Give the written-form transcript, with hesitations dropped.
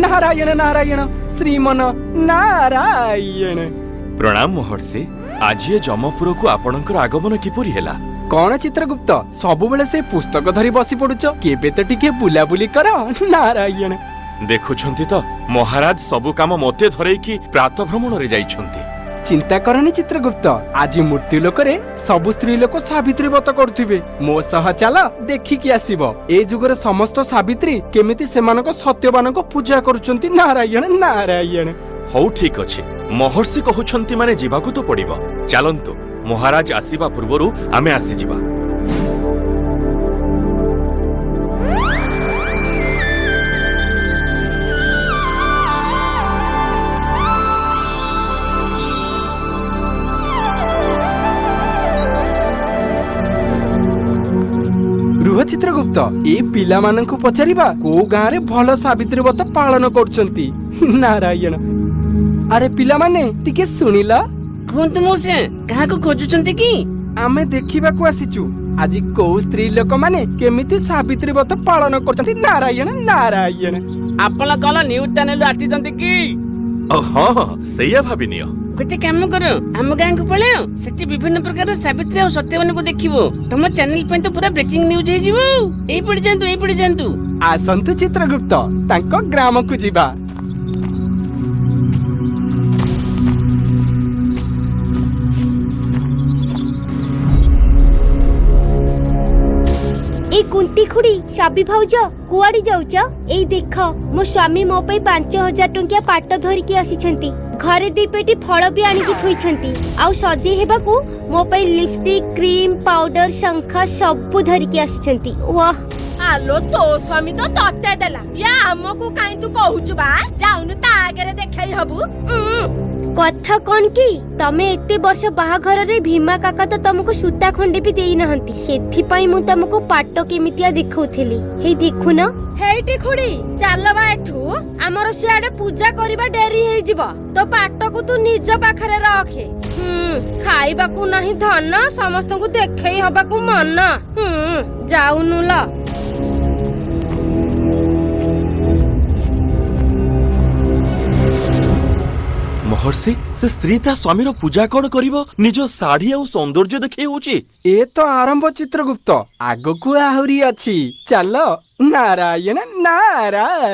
नारायण नारायण श्रीमन नारायण। प्रणाम महर्षि। आज ये जमपुर को आपणकर आगमन किपरि हेला? कौन चित्रगुप्त सबु बेले से पुस्तक धरी बसी पड़ुच, केबे तो टिके बुलाबुली कर। नारायण देखुछंती तो महाराज सबु काम मते धरेकी प्रात भ्रमण रे जाइछंती। चिंता करनी चित्रगुप्त, आज मृत्यु लोक रे सबु स्त्री लोक सावित्री व्रत करुथिबे। मो सह चल देखिकी आसीबो ए जुगर समस्त सावित्री केमिति सेमानक सत्यवानक पूजा करूचंती। नारायण नारायण। हौ ठीक अछि, महर्षि कहउछंती माने जीवाकू तो पड़िबो। चलंतु महाराज आसीबा पूर्वरु आमे आसी जिबा। रुह चित्रगुप्त, ए पिला माननकु पचारिबा को गाँ रे भल सावित्री व्रत पालन करचंती। नारायण। अरे पिला माने टिके सुनिला। कहंतु मोसे कहा को खोजुचंती की? आमे देखिबा को आसीचु आज को स्त्री लोक माने केमिति सावित्री व्रत पालन करचंती। नारायण नारायण। आपण कल न्यूज चैनल आसीचंती की? हां सैया भाबिनियो। गोटे काम करो, आम गाँ को पळाओ, सेठी विभिन्न प्रकार सावित्री और सत्यवान को देखिबो। तुम चैनल पे तो पूरा ब्रेकिंग न्यूज हे जिवो। एई पड़ी जानतु। आसंतु चित्रगुप्त, तांको ग्राम को जिबा। ए कुंती खुड़ी साबी भाउज कुआडी जाउच? एई देख मो स्वामी मो पे 5000 टंकिया पाट धरिकी आसीछंती। घरे दी पेटी फल भी आनिकी थोइछंती। आउ सजे हेबाकू मो पे लिपस्टिक क्रीम पाउडर शंख सब धरिकी आसीछंती। वाह आलो तो स्वामी तो तते देला या हमकू काई तू कहूछु बा? जाउनु ता आगरे देखै हबु। कथा कौन की तमे एते वर्ष बाहाघर रे भीमा काका तो तुमको सूता खंडे भी देई नहंती, सेथि पई मु तुमको पाटो केमितिया देखौथिली। हे देखु न हेटी खुड़ी चालबा एठू हमर सियाडे पूजा करबा डेरी हे जिवो। तो पाटो को तू निज पाखरे रखे। खाइबा को नहीं धन, समस्त को देखै हबा को मन। जाउनु ल। महर्षि से स्त्री ता स्वामी रो पूजा कोन करिवो? निजो साड़ी आ सौंदर्य देखै होची। ए तो आरंभ चित्रगुप्त, आगो को आहुरी अछि। चलो नारायण नारायण।